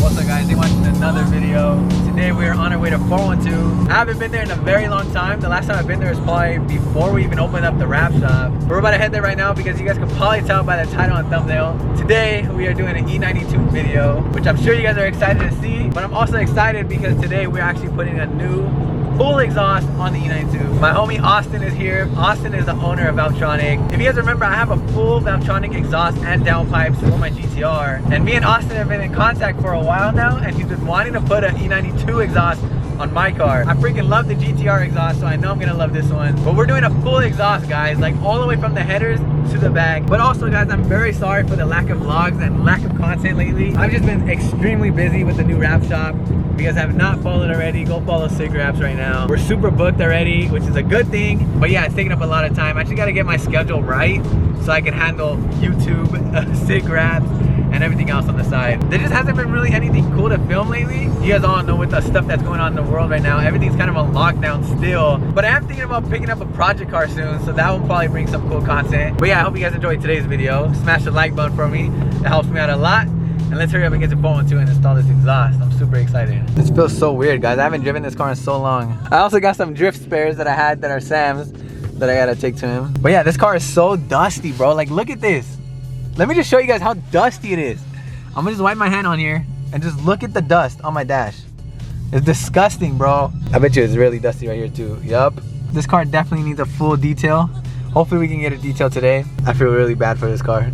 What's up guys, they watching another video. Today we are on our way to 412. I haven't been there in a very long time. The last time I've been there is probably before we even opened up the wrap shop. We're about to head there right now because you guys can probably tell by the title and thumbnail. Today we are doing an E92 video, which I'm sure you guys are excited to see. But I'm also excited because today we're actually putting a new full exhaust on the E92. My homie Austin is here. Austin is the owner of Valvetronic. If you guys remember, I have a full Valvetronic exhaust and downpipes for my GTR. And me and Austin have been in contact for a while now, and he's been wanting to put an E92 exhaust on my car. I freaking love the GTR exhaust, so I know I'm gonna love this one. But we're doing a full exhaust, guys, like all the way from the headers to the back. But also, guys, I'm very sorry for the lack of vlogs and lack of content lately. I've just been extremely busy with the new wrap shop. If you guys have not followed already, go follow SYCKWRAPS right now. We're super booked already, which is a good thing. But yeah, it's taking up a lot of time. I actually gotta get my schedule right so I can handle YouTube, SYCKWRAPS, and everything else on the side. There just hasn't been really anything cool to film lately. You guys all know with the stuff that's going on in the world right now, everything's kind of on lockdown still. But I am thinking about picking up a project car soon, so that will probably bring some cool content. But yeah, I hope you guys enjoyed today's video. Smash the like button for me. It helps me out a lot. And let's hurry up and get to 412 and install this exhaust. I'm super excited. This feels so weird, guys. I haven't driven this car in so long. I also got some drift spares that I had that are Sam's that I gotta take to him. But yeah, this car is so dusty, bro. Like, look at this. Let me just show you guys how dusty it is. I'm gonna just wipe my hand on here and just look at the dust on my dash. It's disgusting, bro. I bet you it's really dusty right here too. Yup. This car definitely needs a full detail. Hopefully we can get a detail today. I feel really bad for this car.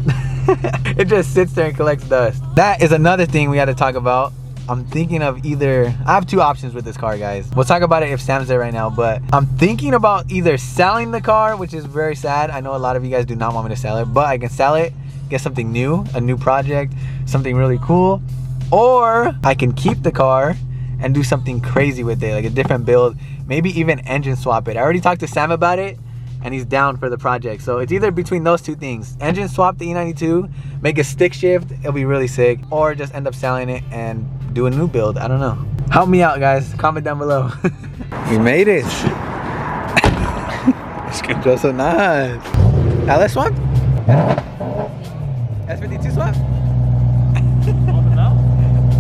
It just sits there and collects dust. That is another thing we had to talk about. I'm thinking of either, I have two options with this car, guys. We'll talk about it if Sam's there right now, but I'm thinking about either selling the car, which is very sad. I know a lot of you guys do not want me to sell it, but I can sell it, get something new, a new project, something really cool, or I can keep the car and do something crazy with it, like a different build, maybe even engine swap it. I already talked to Sam about it, and he's down for the project. So it's either between those two things. Engine swap the E92, make a stick shift, it'll be really sick, or just end up selling it and do a new build. I don't know. Help me out, guys. Comment down below. We made it. Just so nice. LS swap? S52 swap?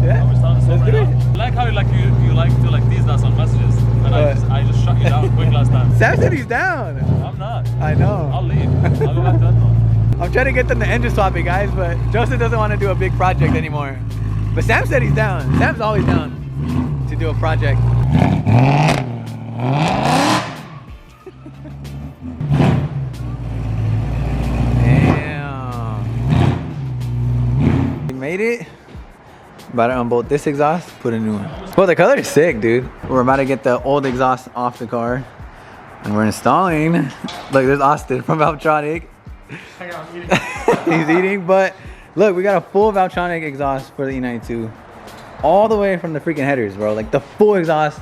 Yeah. Let's do it. I like how you like to tease us on messages, and I just shut you down quick last time. Sam said he's down. I'm not. I know. I'll leave. I'll go back to that one. I'm trying to get them to engine swap it, guys, but Joseph doesn't want to do a big project anymore. But Sam said he's down. Sam's always down to do a project. Damn. We made it. About to unbolt this exhaust, put a new one. Well, the color is sick, dude. We're about to get the old exhaust off the car, and we're installing. Look, there's Austin from Valvetronic. He's eating, but look, we got a full Valvetronic exhaust for the E92, all the way from the freaking headers, bro. Like the full exhaust.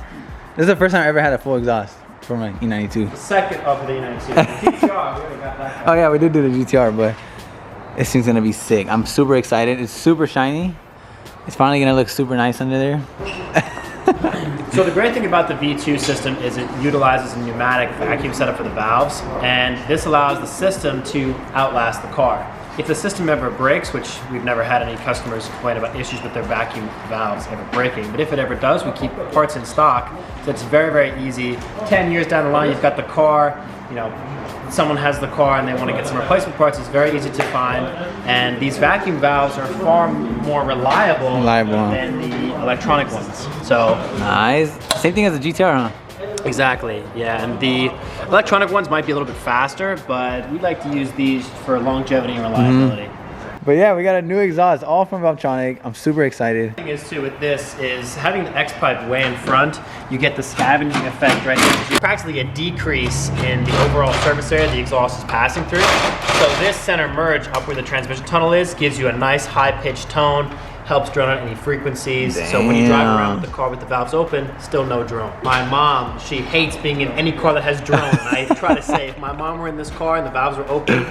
This is the first time I ever had a full exhaust for my E92. Second of the E92. GTR, we already got that. Oh yeah, we did do the GTR, but this thing's gonna be sick. I'm super excited. It's super shiny. It's finally gonna look super nice under there. So the great thing about the V2 system is it utilizes a pneumatic vacuum setup for the valves, and this allows the system to outlast the car. If the system ever breaks, which we've never had any customers complain about issues with their vacuum valves ever breaking, but if it ever does, we keep parts in stock, so it's very, very easy. 10 years down the line, you've got the car, you know, someone has the car and they want to get some replacement parts, it's very easy to find, and these vacuum valves are far more reliable than the electronic ones. So nice. Same thing as the GTR, huh? Exactly, yeah, and the electronic ones might be a little bit faster, but we like to use these for longevity and reliability. But yeah, we got a new exhaust, all from Valvetronic. I'm super excited. The thing is too with this is having the X-pipe way in front, you get the scavenging effect right here. There's practically a decrease in the overall surface area the exhaust is passing through. So this center merge up where the transmission tunnel is gives you a nice high-pitched tone, helps drone out any frequencies. Damn. So when you drive around with the car with the valves open, still no drone. My mom, she hates being in any car that has drone. And I try to say, if my mom were in this car and the valves were open,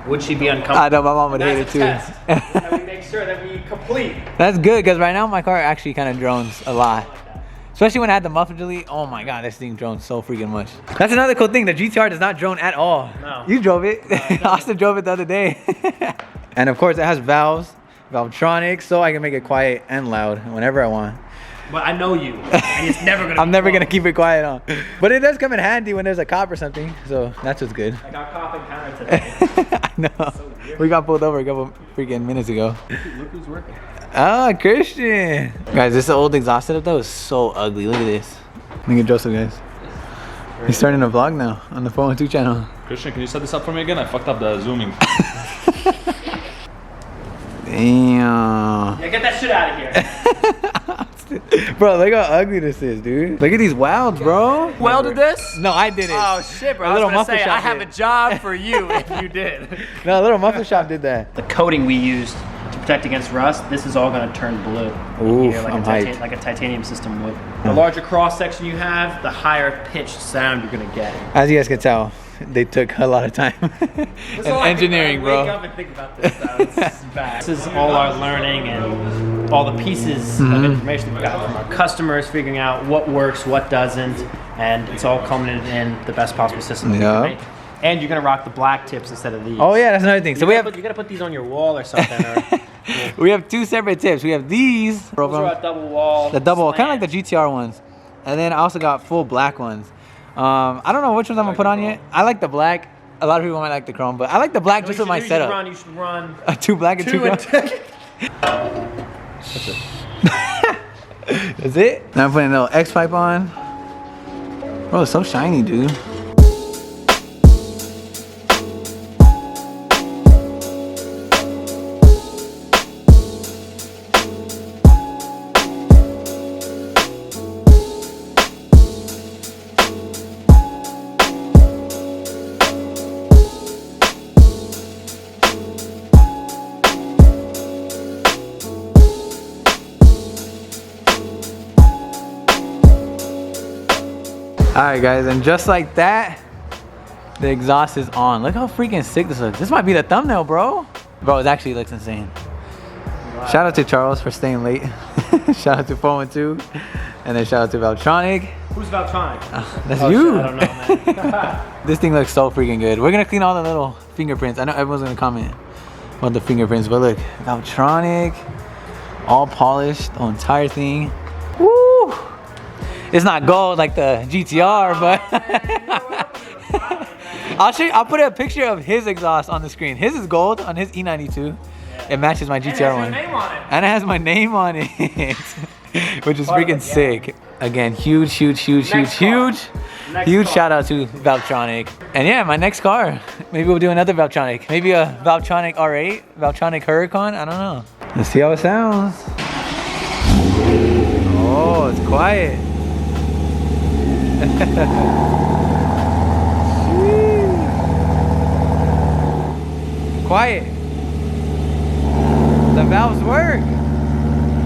would she be uncomfortable? I know, my mom would hate it too. And we make sure that we complete. That's good, because right now my car actually kind of drones a lot. Especially when I had the muffler delete. Oh my god, this thing drones so freaking much. That's another cool thing. The GTR does not drone at all. No. You drove it. Austin drove it the other day. And of course it has valves. Valvetronic, so I can make it quiet and loud whenever I want. But I know you, and it's never gonna. I'm never gonna keep it quiet on. But it does come in handy when there's a cop or something, so that's what's good. I got cop encounter today. I know. So we got pulled over a couple freaking minutes ago. Look who's working. Ah, Christian. Guys, this old exhaust setup though is so ugly. Look at this. Look at Joseph, guys. He's starting a vlog now on the 412 channel. Christian, can you set this up for me again? I fucked up the zooming. Damn. Yeah, get that shit out of here. Bro, look how ugly this is, dude. Look at these welds, bro. Welded this? No, I did it. Oh shit, bro. A I was little gonna muffin say, shop I have did. a job for you if you did. No, a little muffin shop did that. The coating we used to protect against rust, this is all gonna turn blue. Oof, Here, like, I'm hyped. like a titanium system would. The larger cross section you have, the higher pitched sound you're gonna get. As you guys can tell, they took a lot of time. And engineering, bro. Wake up and think about this. This is bad. This is all our learning and all the pieces of information we got from our customers, figuring out what works, what doesn't, and it's all culminated in the best possible system that we can make. And you're gonna rock the black tips instead of these. Oh yeah, that's another thing. So you gotta put these on your wall or something. Or, we have two separate tips. We have these. those are a double wall. The double, kind slant. of like the GTR ones. And then I also got full black ones. I don't know which ones I'm gonna put on yet. I like the black. A lot of people might like the chrome, but I like the black just with my setup. You should run. Two black and two chrome. That's it. Now I'm putting a little X pipe on. Bro, it's so shiny, dude. Alright guys, and just like that, the exhaust is on. Look how freaking sick this looks. This might be the thumbnail, bro. Bro, it actually looks insane. Wow. Shout out to Charles for staying late. Shout out to 412. And then shout out to Valvetronic. Who's Valvetronic? That's you. Shit, I don't know, man. This thing looks so freaking good. We're gonna clean all the little fingerprints. I know everyone's gonna comment about the fingerprints, but look, Valvetronic, all polished, the entire thing. Woo! It's not gold like the GTR, but I'll show you, I'll put a picture of his exhaust on the screen. His is gold on his E92. Yeah. It matches my GTR one. And it has my name on it. Which is freaking sick. Again, huge shout out to Valvetronic. And yeah, my next car. Maybe we'll do another Valvetronic. Maybe a Valvetronic R8, Valvetronic Huracan, I don't know. Let's see how it sounds. Oh, it's quiet. Quiet. The valves work.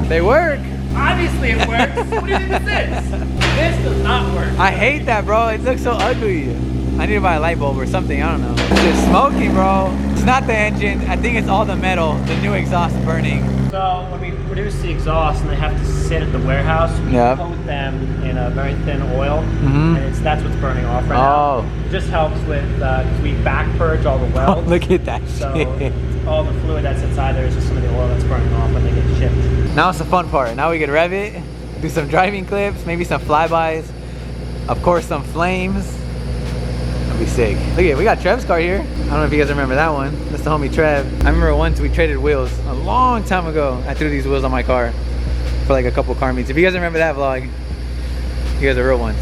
They work. Obviously it works. What do you think this is? This does not work. I hate that, bro. It looks so ugly. I need to buy a light bulb or something. I don't know. It's just smoking, bro. It's not the engine. I think it's all the metal. The new exhaust burning. So when we produce the exhaust and they have to sit at the warehouse, we coat them in a very thin oil, and that's what's burning off right now. It just helps with we back purge all the welds. Oh, look at that so shit. All the fluid that's inside there is just some of the oil that's burning off when they get shipped. Now it's the fun part. Now we can rev it, do some driving clips, maybe some flybys, of course some flames. That'll be sick. Look at, we got Trev's car here. I don't know if you guys remember that one. That's the homie Trev. I remember once we traded wheels a long time ago. I threw these wheels on my car for like a couple car meets. If you guys remember that vlog, you guys are real ones.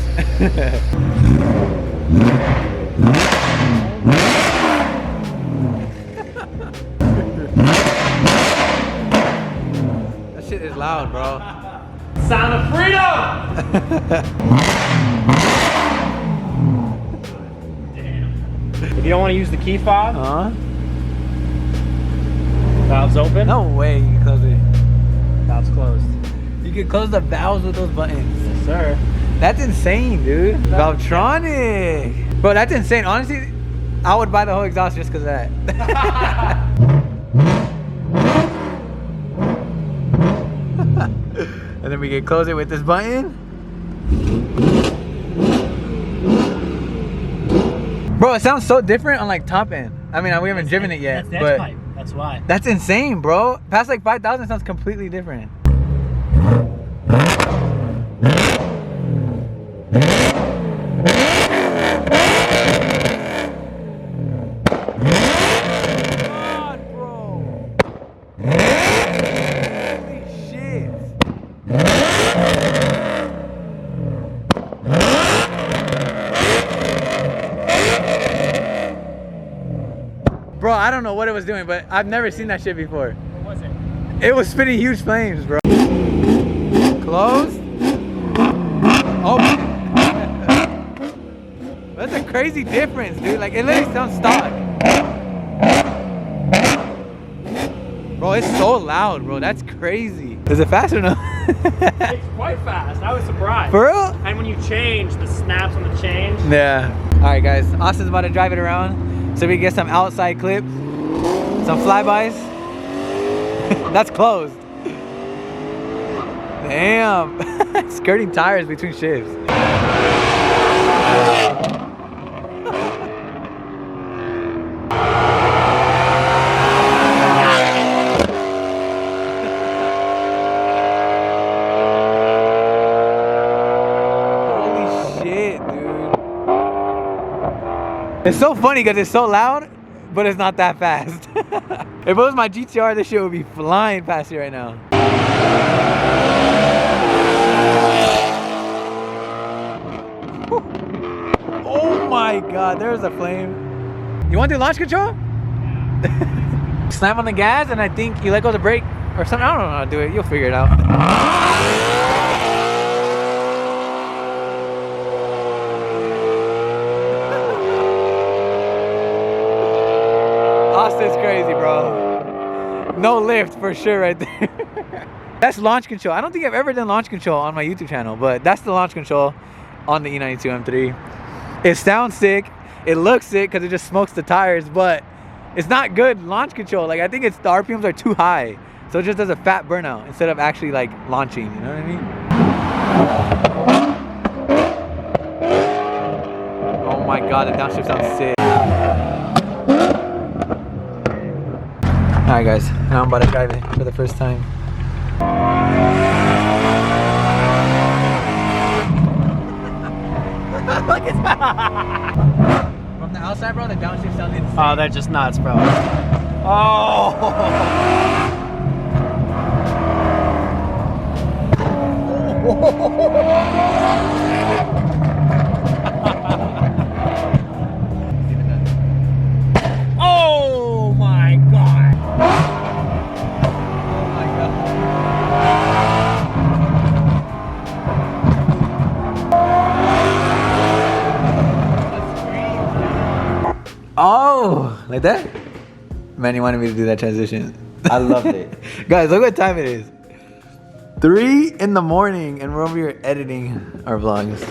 That shit is loud, bro. Sound of freedom! If you don't want to use the key fob, valves open. No way you can close it. Valves closed. You can close the valves with those buttons. Yes, sir. That's insane, dude. Valvetronic. Bro, that's insane. Honestly, I would buy the whole exhaust just because of that. And then we can close it with this button. Bro, it sounds so different on like top end. I mean, we haven't driven it yet, That's but pipe. That's why. That's insane, bro. Past like 5,000 sounds completely different. Bro, I don't know what it was doing, but I've never seen that shit before. What was it? It was spitting huge flames, bro. Closed? Oh. That's a crazy difference, dude. Like, it literally sounds stock. Bro, it's so loud, bro. That's crazy. Is it fast or no? It's quite fast. I was surprised. For real? And when you change, the snaps on the change. Yeah. All right, guys. Austin's about to drive it around so we can get some outside clips, some flybys. That's closed. Damn. Skirting tires between shifts. It's so funny because it's so loud, but it's not that fast. If it was my GTR, this shit would be flying past you right now. Oh my God, there's a flame. You want to do launch control? Slam on the gas and I think you let go of the brake or something. I don't know how to do it. You'll figure it out. Austin's crazy, bro. No lift for sure right there. That's launch control. I don't think I've ever done launch control on my YouTube channel, but that's the launch control on the E92 M3. It sounds sick. It looks sick because it just smokes the tires, but it's not good launch control. Like, I think it's the RPMs are too high. So it just does a fat burnout instead of actually like launching, you know what I mean? Oh my God, the downshift sounds sick. Alright guys, now I'm about to drive it for the first time. Look at that! From the outside, bro, the downshift sounds insane. Oh, they're just nuts, bro. Oh! Oh my God! Oh my God! Oh, like that? Man, you wanted me to do that transition. I loved it. Guys, look what time it is. 3 in the morning, and we're over here editing our vlogs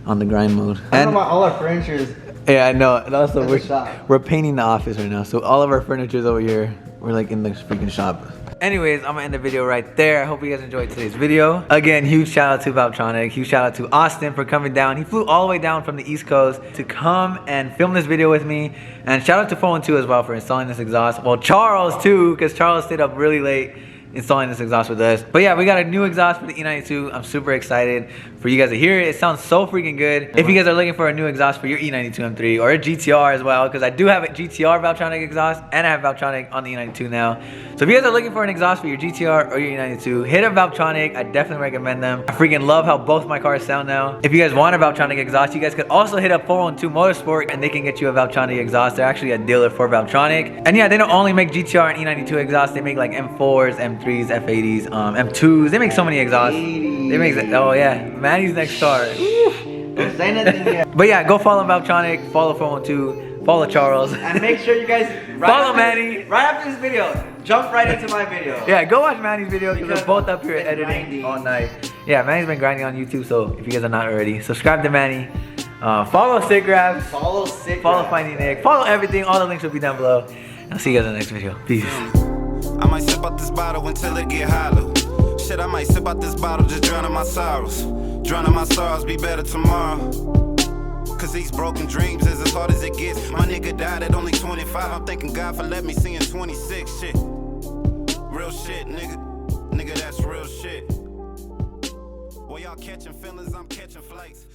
on the grind mode. I don't know about all our furniture is. Yeah, I know. And also, That's a shop. we're painting the office right now, so all of our furniture's over here. We're like in the freaking shop. Anyways, I'm gonna end the video right there. I hope you guys enjoyed today's video. Again, huge shout out to Valtronic. Huge shout out to Austin for coming down. He flew all the way down from the East Coast to come and film this video with me. And shout out to 412 as well for installing this exhaust. Well, Charles too, because Charles stayed up really late installing this exhaust with us. But yeah, we got a new exhaust for the E92. I'm super excited for you guys to hear it. It sounds so freaking good. If you guys are looking for a new exhaust for your E92 M3 or a GTR as well, because I do have a GTR Valtronic exhaust and I have Valtronic on the E92 now. So if you guys are looking for an exhaust for your GTR or your E92, hit up Valtronic. I definitely recommend them. I freaking love how both my cars sound now. If you guys want a Valtronic exhaust, you guys could also hit up 412 Motorsport and they can get you a Valtronic exhaust. They're actually a dealer for Valtronic. And yeah, they don't only make GTR and E92 exhausts. They make like M4s, M3s, F80s, M2s. They make so many exhausts. They make, oh yeah, Manny's next car. Don't say nothing yet. But yeah, go follow Valtronic, follow 412, follow Charles. And make sure you guys Follow Manny. Right after this video, jump right into my video. Yeah, go watch Manny's video because we're Because both up here he's been editing grinding. all night. Yeah, Manny's been grinding on YouTube, so if you guys are not already, subscribe to Manny. Follow SYCKWRAPS. Follow SYCKWRAPS. Follow FindingNick. Follow everything. All the links will be down below. And I'll see you guys in the next video. Peace. I might sip out this bottle until it get hollow. Shit, I might sip out this bottle, just drowning my sorrows. Drowning my sorrows, be better tomorrow. Cause these broken dreams is as hard as it gets. My nigga died at only 25. I'm thanking God for letting me see in 26. Shit. Real shit, nigga. Nigga, that's real shit. Well, y'all catching feelings, I'm catching flights.